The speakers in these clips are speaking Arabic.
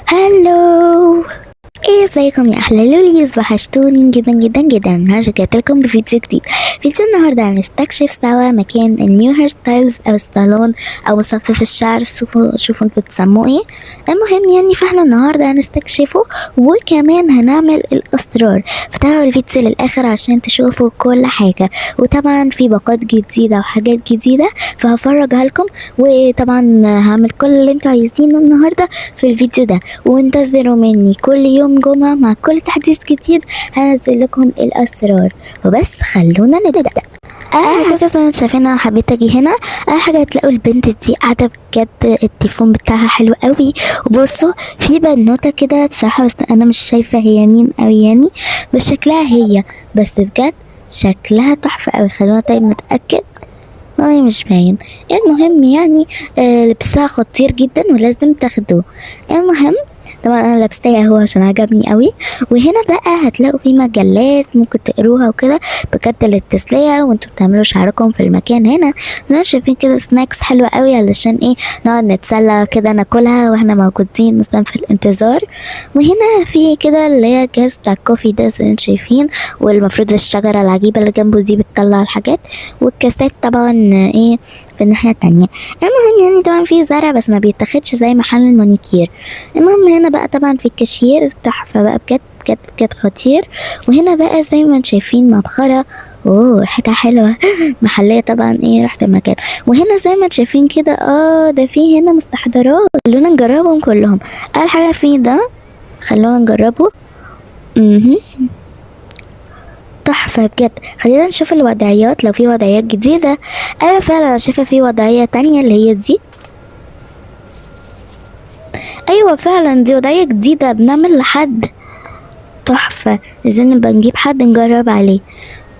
هلو، ايه ازيكم يا احلى لوليز؟ وحشتوني جدا جدا جدا. النهارده جات لكم بفيديو جديد. فيديو النهارده هنستكشف سوا مكان النيو هير ستايلز او الصالون او مصفف الشعر، شوفوا انتوا بتسموه ايه. المهم يعني فاحنا النهارده هنستكشفه وكمان هنعمل الاسرار، فتابعوا الفيديو للاخر عشان تشوفوا كل حاجه. وطبعا في باقات جديده وحاجات جديده فهفرجها لكم، وطبعا هعمل كل اللي انتوا عايزينه النهارده في الفيديو ده. وانتظروا مني كل يوم جمعة مع كل تحديث جديد هنزل لكم الأسرار. وبس خلونا نبدأ. أول حاجة زي شايفينها حبيت أجي هنا. أول حاجة هتلاقوا البنت دي قاعدة، بجد التليفون بتاعها حلو قوي. وبصوا في بنوتة كده بصراحة، بس أنا مش شايفة هي مين أوي يعني، بس شكلها هي، بس بجد شكلها تحفة أوي. خلونا طيب نتأكد. مش باين. المهم يعني لبسها خطير جدا ولازم تاخدوه. المهم طبعا انا لابساه اهو عشان عجبني قوي. وهنا بقى هتلاقوا في مجلات ممكن تقروها وكده، بجد للتسليه وانتوا بتعملوا شعركم في المكان. هنا شايفين كده سناكس حلوه قوي، علشان ايه؟ نقعد نتسلى كده، ناكلها واحنا موجودين مثلا في الانتظار. وهنا في كده اللي هي جهاز بتاع الكوفي ده زي ما انتوا شايفين، والمفروض الشجره العجيبه اللي جنبه دي بتطلع الحاجات، والكاسات طبعا ايه في الناحيه التانية. المهم يعني طبعا في زرع بس ما بيتاخدش زي محل المونيكير. المهم هنا بقى طبعا في الكاشير تحفه بقى، بجد بجد بجد خطير. وهنا بقى زي ما انتم شايفين مبخره، ريحتها حلوه محليه طبعا، ايه ريحه المكان. وهنا زي ما انتم شايفين كده ده في هنا مستحضرات، خلونا نجربهم كلهم. اول حاجه في ده خلونا نجربه. تحفة بجد. خلينا نشوف الوضعيات لو في وضعيات جديدة. ايوه فعلا انا شايفة في وضعية تانية اللي هي دي. ايوه فعلا دي وضعية جديدة، بنعمل لحد تحفة. عايزين نبقى نجيب حد نجرب عليه.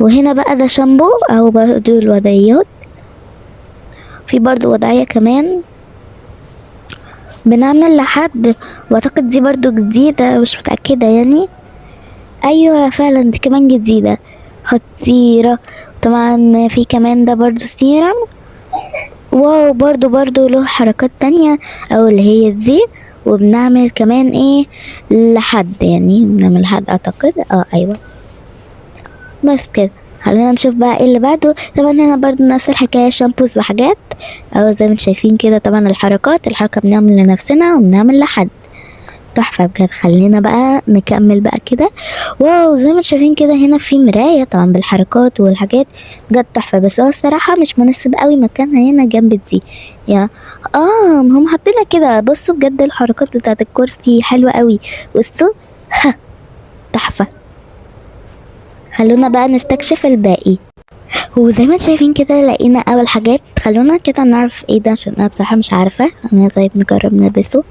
وهنا بقى ده شامبو او برضو الوضعيات. في برضو وضعية كمان بنعمل لحد، واعتقد دي برضو جديدة مش متأكدة يعني. ايوه فعلا دي كمان جديدة خطيرة. طبعا في كمان ده برضو سيرم، واو برضو له حركات تانية او اللي هي دي. وبنعمل كمان ايه لحد، يعني بنعمل لحد اعتقد ايوه بس كده. خلينا نشوف بقى ايه اللي بعده. طبعا هنا برضو نفس الحكاية، شامبوز وحاجات او زي ما شايفين كده. طبعا الحركة بنعمل لنفسنا وبنعمل لحد تحفة بجد. خلينا بقى نكمل بقى كده. واو زي ما شايفين كده هنا في مراية طبعا بالحركات والحاجات، بجد تحفة. بس هو الصراحة مش مناسب قوي مكانها هنا جنب دي يا هم حاطينها كده. بصوا بجد الحركات بتاعت الكرسي حلوة قوي. بصوا تحفة. خلونا بقى نستكشف الباقي. وزي ما شايفين كده لقينا اول حاجات. خلونا كده نعرف ايه ده عشان انا بصراحة مش عارفة. طيب نجرب نلبسه.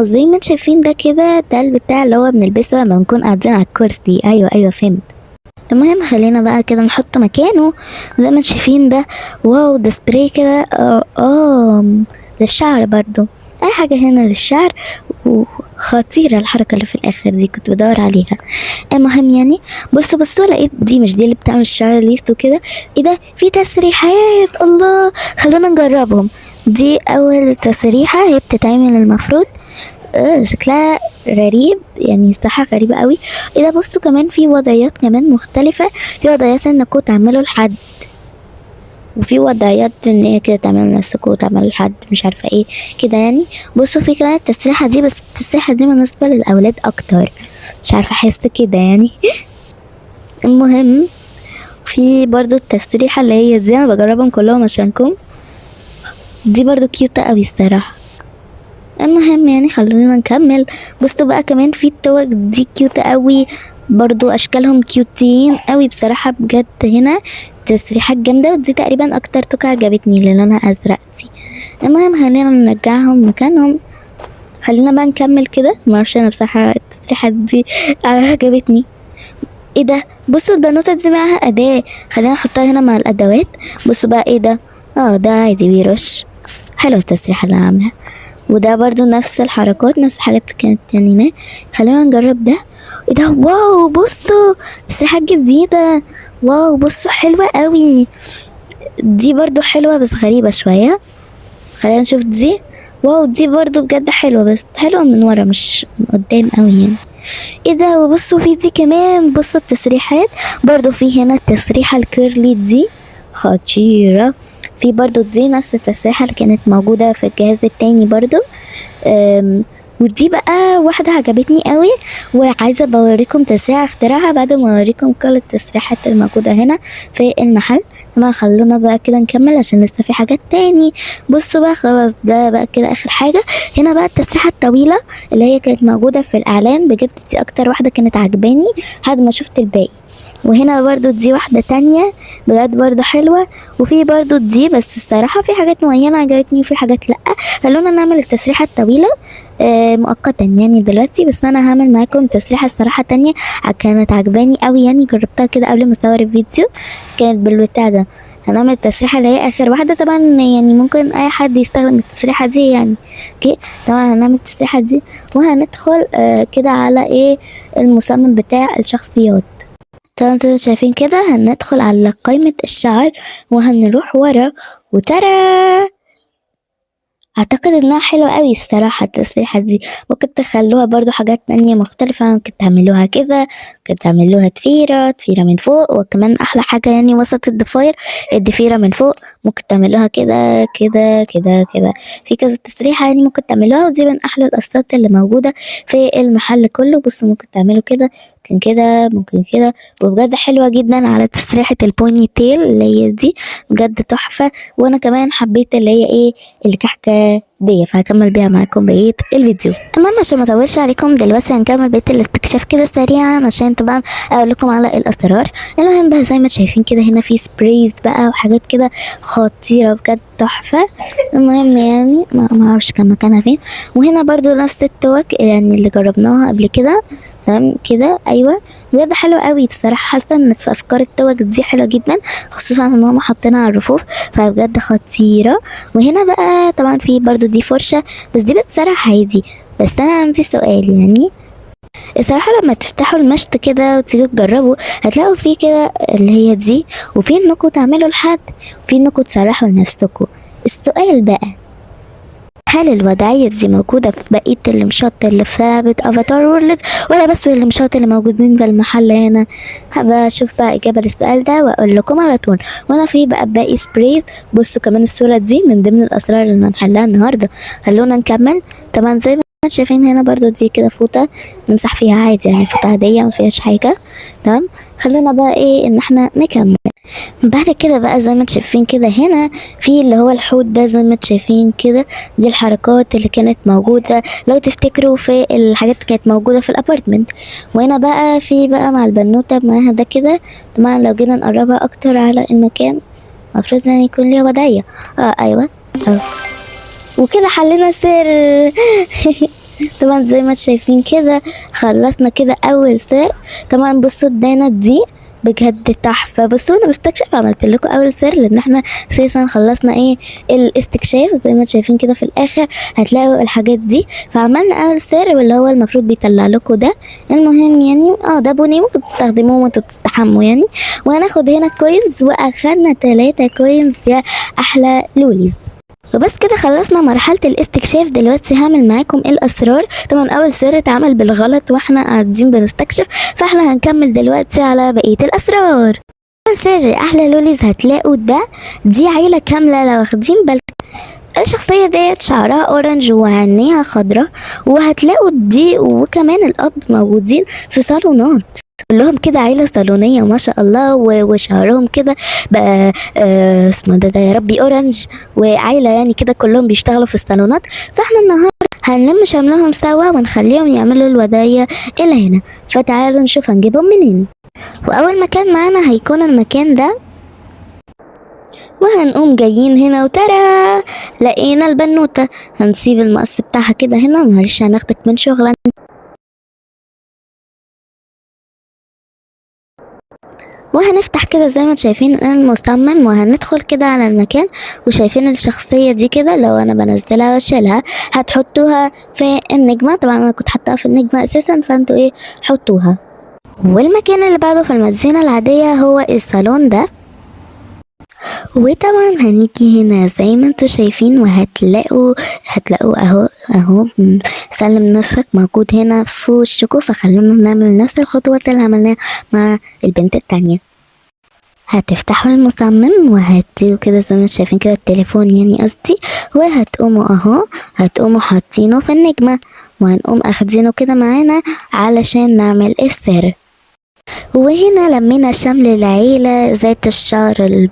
زي ما شايفين ده كده، ده البتاع اللي هو بنلبسه لما نكون قاعدين على الكرسي. ايوه فهمت. المهم خلينا بقى كده نحطه مكانه. زي ما شايفين ده، واو ده سبراي كده للشعر برضو. اي حاجة هنا للشعر. وخطيرة الحركة اللي في الاخر دي كنت بدور عليها. المهم يعني بصوا لقيت دي، مش دي اللي بتعمل الشعر ليست وكده. ايه ده؟ في تسريحات، الله خلونا نجربهم. دي اول تسريحة هي بتتعمل المفروض. شكلها غريب يعني، صراحة غريبة قوي. ايه ده؟ بصوا كمان في وضعيات كمان مختلفة. في وضعيات انكم تعملوا لحد، وفي وضعيات ان هي كده تعملوا نفسكم وتعملوا لحد مش عارفة ايه كده يعني. بصوا في كمان التسريحة دي، بس التسريحة دي مناسبة للأولاد أكتر، مش عارفة أحس كده يعني. المهم في برضو التسريحة اللي هي دي، أنا بجربهم كلهم عشانكم. دي برضو كيوتة قوي الصراحة. المهم يعني خلونا نكمل. بصوا بقى كمان في التوك دي كيوتة قوي برضو، اشكالهم كيوتين قوي بصراحة بجد. هنا تسريحات جامدة، ودي تقريبا اكتر توكة عجبتني اللي لونها ازرق دي. المهم خلينا نرجعهم مكانهم. خلينا بقى نكمل كده. معرفش انا بصراحة التسريحات دي عجبتني. ايه ده؟ بصوا البنوتة دي معاها اداة، خلينا نحطها هنا مع الادوات. بصوا بقى ايه ده؟ ده عادي بيرش. حلوة التسريحة اللي عاملها. وده برضو نفس الحركات، نفس الحاجات كانت يعني هنا. خلينا نجرب ده. ايه ده؟ واو بصوا تسريحات جديدة. واو بصوا حلوة قوي. دي برضو حلوة بس غريبة شوية. خلينا نشوف دي. واو دي برضو بجد حلوة، بس حلوة من ورا مش من قدام قوي يعني. ايه ده، وبصوا في دي كمان، بصوا التسريحات برضو، في هنا التسريحة الكيرلي دي خطيرة. في برضو دي نفس التسريحة اللي كانت موجودة في الجهاز التاني برضو. ودي بقى واحدة عجبتني قوي، وعايزة بوريكم تسريحة اختراعها بعد ما اوريكم كل التسريحات الموجودة هنا في المحل. طبعا خلونا بقى كده نكمل عشان لسه في حاجات تاني. بصوا بقى خلاص ده بقى كده اخر حاجة. هنا بقى التسريحة الطويلة اللي هي كانت موجودة في الاعلان، بجد دي اكتر واحدة كانت عجباني لحد ما شفت الباقي. وهنا برضو دي واحدة تانية بجد برضو حلوة. وفي برضو دي، بس الصراحة في حاجات معينة عجبتني وفي حاجات لأ. خلونا نعمل التسريحة الطويلة مؤقتا يعني دلوقتي، بس انا هعمل معاكم تسريحة الصراحة تانية كانت عجباني قوي يعني، جربتها كده قبل ما اصور الفيديو، كانت بالبتاع ده. هنعمل التسريحة اللي هي اخر واحدة طبعا، يعني ممكن اي حد يستخدم التسريحة دي يعني. اوكي طبعا هنعمل التسريحة دي، وهندخل كده على ايه، المصمم بتاع الشخصيات. طبعا انتوا شايفين كده، هندخل على قائمة الشعر وهنروح ورا، وترى اعتقد انها حلوة قوي الصراحة التسريحة دي. ممكن تخلوها برضو حاجات تانية مختلفة، ممكن تعملوها كده، ممكن تعملوها ضفيرة من فوق، وكمان احلى حاجة يعني وسط الضفاير الضفيرة من فوق. ممكن تعملوها كده كده كده كده، في كذا تسريحة يعني ممكن تعملوها، ودي من احلى القصات اللي موجودة في المحل كله. بصوا ممكن تعملوا كده، ممكن كده، ممكن كده، وبجد حلوة جدا على تسريحة البوني تيل اللي هي دي، بجد تحفة. وانا كمان حبيت اللي هي ايه، الكحكة دي، فهكمل بيها معاكم بقية الفيديو. المهم عشان ما اطولش عليكم دلوقتي هنكمل بقية الاستكشاف كده سريعا، عشان طبعا اقول لكم على الاسرار. المهم بقى زي ما شايفين كده، هنا في سبرايز بقى وحاجات كده خطيرة بجد تحفة. المهم يعني ما اعرفش كان مكانها فين. وهنا برضو نفس التوك يعني اللي جربناها قبل كده، تمام كده، ايوه بجد حلو قوي بصراحه. حاسه ان في افكار التوك دي حلوه جدا، خصوصا ان هما حاطينها على الرفوف، فبجد خطيره. وهنا بقى طبعا في برضو دي فرشه، بس دي بتسرح عادي. بس انا عندي سؤال يعني، الصراحة لما تفتحوا المشط كده وتيجوا تجربوا، هتلاقوا فيه كده اللي هي دي، وفي انكم تعملوا لحد، وفي انكم تسرحوا لنفسكم. السؤال بقى، هل الوضعية دي موجودة في بقية المشاط اللي في لعبة افاتار وورلد، ولا بس المشاط اللي موجودين في المحل هنا؟ هبقى اشوف بقى اجابة للسؤال ده واقول لكم على طول. وانا في بقى باقي سبرايز، بصوا كمان الصورة دي من ضمن الاسرار اللي هنحلها النهاردة. خلونا نكمل. طبعا زي ما شايفين هنا برضو دي كده فوطة نمسح فيها عادي يعني، فوطة عادية مفيهاش حاجة. تمام، خلونا بقى ايه ان احنا نكمل. بعد كده بقى زي ما شايفين كده، هنا في اللي هو الحوت ده زي ما شايفين كده، دي الحركات اللي كانت موجودة لو تفتكروا في الحاجات اللي كانت موجودة في الابارتمنت. وهنا بقى في بقى مع البنوتة معاها ده كده. طبعا لو جينا نقربها اكتر على المكان، المفروض يعني يكون ليها وضعية. ايوه وكده حلينا سر. طبعا زي ما شايفين كده خلصنا كده اول سر. طبعا بصوا ادانا دي بجد تحفة. بصوا انا بستكشف عملت لكم اول سر، لان احنا اساسا خلصنا ايه، الاستكشاف. زي ما شايفين كده في الاخر هتلاقوا الحاجات دي، فعملنا اول سر واللي هو المفروض بيطلع لكم ده. المهم يعني ده بني ممكن تستخدموه وانتوا تستحموا يعني. وهناخد هنا كوينز، واخدنا 3 كوينز يا احلى لوليز. وبس كده خلصنا مرحلة الاستكشاف. دلوقتي هعمل معاكم الاسرار. طبعا اول سر اتعمل بالغلط واحنا قاعدين بنستكشف، فاحنا هنكمل دلوقتي على بقية الاسرار. اول سر احلى لوليز، هتلاقوا ده، دي عيلة كاملة لو واخدين بالكم. الشخصية ديت شعرها اورنج وعينيها خضرة، وهتلاقوا دي وكمان الاب موجودين في صالونات كلهم كده، عيلة صالونية ما شاء الله، وشعرهم كده بقى اسمه ده يا ربي اورنج، وعيلة يعني كده كلهم بيشتغلوا في الصالونات. فاحنا النهاردة هنلم شملهم سوا ونخليهم يعملوا الوداية اللي هنا. فتعالوا نشوف هنجيبهم منين. واول مكان معانا هيكون المكان ده، وهنقوم جايين هنا، وترى لقينا البنوتة. هنسيب المقص بتاعها كده هنا، معلش هناخدك من شغلنا. وهنفتح كده زي ما شايفين المصمم، وهندخل كده على المكان. وشايفين الشخصية دي كده لو انا بنزلها واشيلها هتحطوها في النجمة. طبعا انا كنت حطاها في النجمة اساسا، فانتوا ايه حطوها. والمكان اللي بعده في المدينة العادية هو الصالون ده. وطبعا هنيجي هنا زي ما انتوا شايفين، وهتلاقوا اهو سلم نفسك موجود هنا في وشكوا. فخلونا نعمل نفس الخطوات اللي عملناها مع البنت التانية. هتفتحوا المصمم وهتلاقوا كده زي ما شايفين كده التليفون يعني قصدي، هتقوموا حاطينه في النجمة، وهنقوم اخدينه كده معانا علشان نعمل السر. وهنا لمينا شمل العيلة ذات الشعر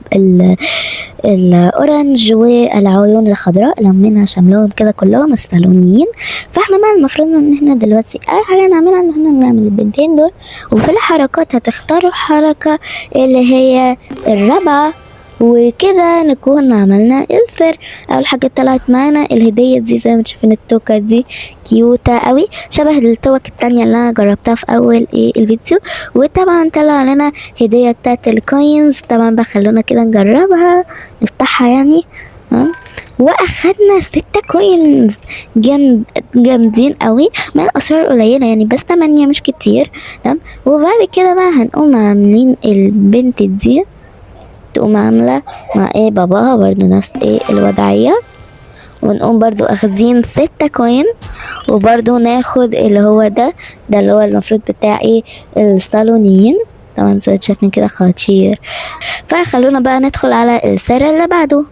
الأورنج والعيون الخضراء، لمينا شملهم كده كلهم الصالونيين. فاحنا بقى المفروض ان احنا دلوقتي اول حاجة نعملها ان احنا نعمل البنتين دول، وفي الحركات هتختاروا حركة اللي هي الرابعة، وكده نكون عملنا السر. اول حاجه طلعت معانا الهديه دي زي ما شايفين، التوكه دي كيوتة قوي شبه التوك التانية اللي انا جربتها في اول الفيديو. وطبعا طلع لنا هديه بتاعت الكوينز، طبعا بقى خلونا كده نجربها نفتحها يعني. واخدنا 6 كوينز جامدين قوي، من الاسرار قليله يعني، بس 8 مش كتير. تمام. وبعد كده بقى هنقوم عاملين البنت دي تقوم عاملة مع باباها برضو نفس الوضعية، ونقوم برضو اخدين 6 كوين، وبرضو ناخد اللي هو ده اللي هو المفروض بتاع الصالونيين. طبعا زي شايفين كده خطير. فخلونا بقى ندخل على السر اللي بعده.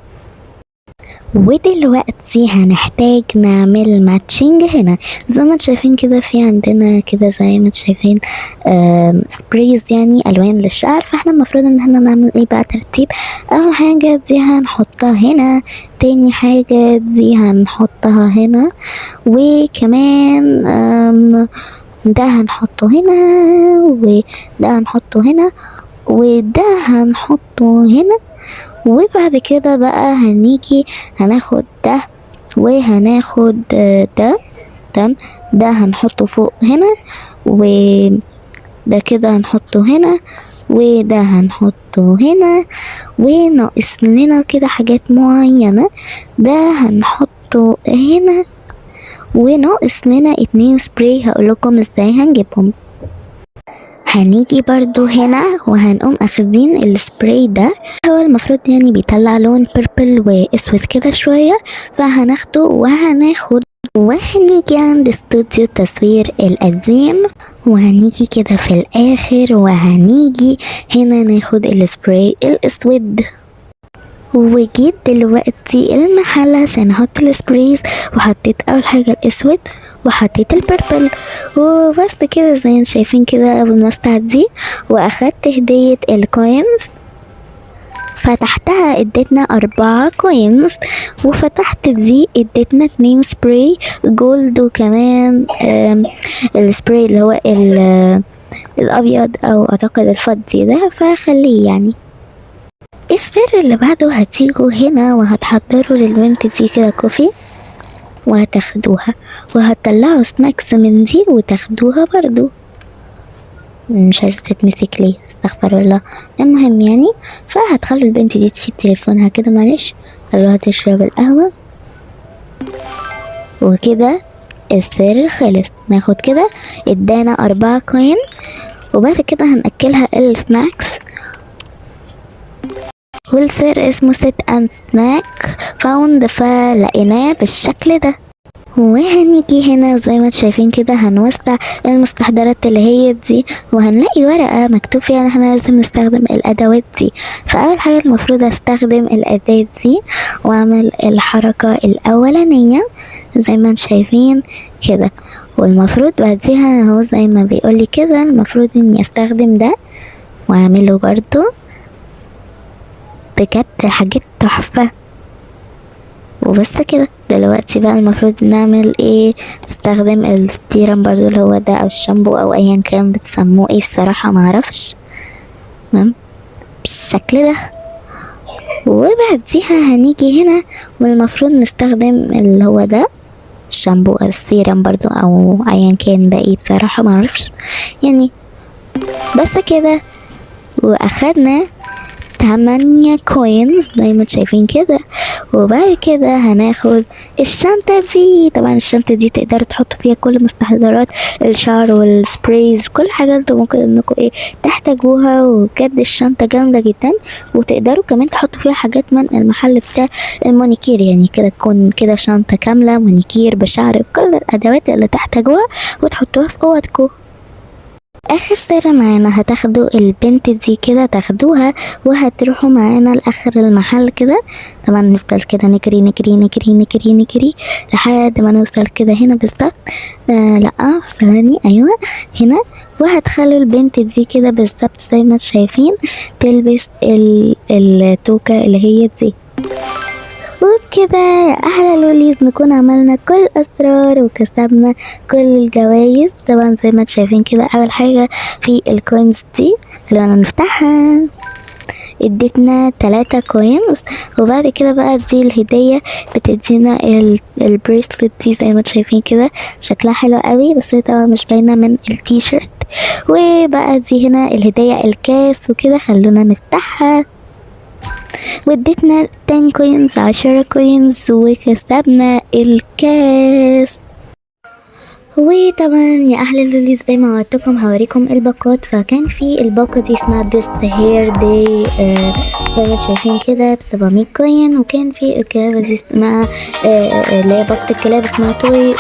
ودلوقتي هنحتاج نعمل ماتشنج هنا زي ما شايفين كده. في عندنا كده زي ما شايفين سبريز يعني الوان للشعر. فاحنا المفروض ان احنا نعمل بقى ترتيب. اول حاجة دي هنحطها هنا، تاني حاجة دي هنحطها هنا، وكمان ده هنحطه هنا، وده هنحطه هنا، وده هنحطه هنا. وبعد كده بقى هنيجي هناخد ده وهناخد ده. تمام. ده هنحطه فوق هنا، وده كده هنحطه هنا، وده هنحطه هنا. وناقص لنا كده حاجات معينة، ده هنحطه هنا، وناقص لنا 2 سبراي هقولكم ازاي هنجيبهم. هنيجي برضو هنا وهنقوم اخدين السبراي ده، هو المفروض يعني بيطلع لون بيربل واسود كده شوية. فهناخده وهنيجي عند استوديو التصوير القديم، وهنيجي كده في الاخر، وهنيجي هنا ناخد السبراي الاسود. وجيت دلوقتي المحل عشان احط السبرايز، وحطيت اول حاجة الاسود وحطيت البربل، وبس كده زي ما شايفين كده بالمسطرة دي. واخدت هدية الكوينز، فتحتها ادتنا 4 كوينز، وفتحت دي ادتنا 2 سبراي جولد، وكمان السبراي اللي هو الابيض او اعتقد الفضي ده، فخليه يعني. السر اللي بعده هتيجوا هنا وهتحضروا للبنت دي كده كوفي، وهتاخدوها وهتطلعوا سناكس من دي وتاخدوها برضو. مش عايزة تتمسك ليه، استغفر الله. المهم يعني، فهتخلوا البنت دي تسيب تليفونها كده معلش، خلوها تشرب القهوة، وكده السر خلص. ناخد كده ادانا 4 كوين، وبعد كده هنأكلها السناكس. والسر اسمه sit and snack found، فلقيناه بالشكل ده. وهنيجي هنا زي ما شايفين كده هنوسع المستحضرات اللي هي دي، وهنلاقي ورقة مكتوب فيها ان احنا لازم نستخدم الادوات دي. فاول حاجة المفروض استخدم الاداة دي واعمل الحركة الاولانية زي ما شايفين كده، والمفروض بعديها اهو زي ما بيقولي كده المفروض اني استخدم ده واعمله برضو. بجد حاجات تحفة. وبس كده. دلوقتي بقى المفروض نعمل نستخدم الستيرم برضو اللي هو ده او الشامبو او ايا كان بتسموه بصراحة معرفش. تمام بالشكل ده. وبعديها هنيجي هنا والمفروض نستخدم اللي هو ده الشامبو او السيرم برضو او ايا كان باقي بصراحة معرفش يعني. بس كده. واخدنا 8 كوينز زي ما شايفين كده. وبعد كده هناخد الشنطة دي. طبعا الشنطة دي تقدروا تحطوا فيها كل مستحضرات الشعر والسبرايز، كل حاجة انتوا ممكن انكم تحتاجوها. وبجد الشنطة جامدة جدا، وتقدروا كمان تحطوا فيها حاجات من المحل بتاع المونيكير، يعني كده تكون كده شنطة كاملة مونيكير بشعر بكل الادوات اللي تحتاجوها وتحطوها في اوضتكم. اخر سر معانا هتاخدوا البنت دي كده تاخدوها وهتروحوا معانا لاخر المحل كده. طبعا نفضل كده نجري نجري نجري نجري نجري لحد ما نوصل كده هنا بالظبط. لا ثواني، ايوه هنا. وهتخلوا البنت دي كده بالظبط زي ما شايفين تلبس التوكة اللي هي دي. وبكده يا احلى لوليز نكون عملنا كل الاسرار وكسبنا كل الجوائز. طبعا زي ما شايفين كده اول حاجه في الكوينز دي خلونا نفتحها، ادتنا 3 كوينز. وبعد كده بقى دي الهديه بتدينا البريسلت دي زي ما شايفين كده، شكلها حلو قوي بس هي طبعا مش باينه من التيشيرت. وبقى دي هنا الهديه الكاس وكده، خلونا نفتحها. وادتنا 10 كوينز 10 كوينز وكسبنا الكاس. وطبعا يا احلى اللوليز زي ما وعدتكم هوريكم الباقات. فكان في الباقة دي اسمها بيست هير داي زي ما شايفين كده ب700 كوين. وكان في الكلاب دي اسمها اللي هي باقة الكلاب اسمها توي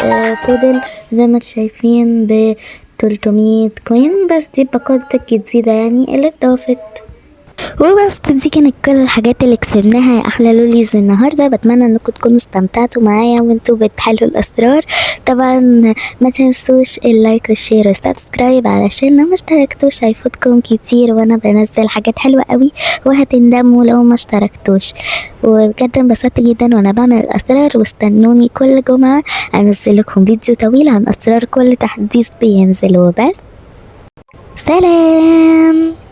بودل زي ما شايفين ب300 كوين. بس دي الباقات الجديدة يعني اللي اتضافت. وبس دي كانت كل الحاجات اللي كسبناها يا احلى لوليز النهارده. بتمنى انكم تكونوا استمتعتوا معايا وانتوا بتحلوا الاسرار. طبعا ما تنسوش اللايك والشير والسبسكرايب علشان لو ما اشتركتوش هيفوتكم كتير، وانا بنزل حاجات حلوه قوي وهتندموا لو ما اشتركتوش. وبجد انبسطت جدا وانا بعمل الاسرار، واستنوني كل جمعه انزل لكم فيديو طويل عن اسرار كل تحديث بينزل. وبس سلام.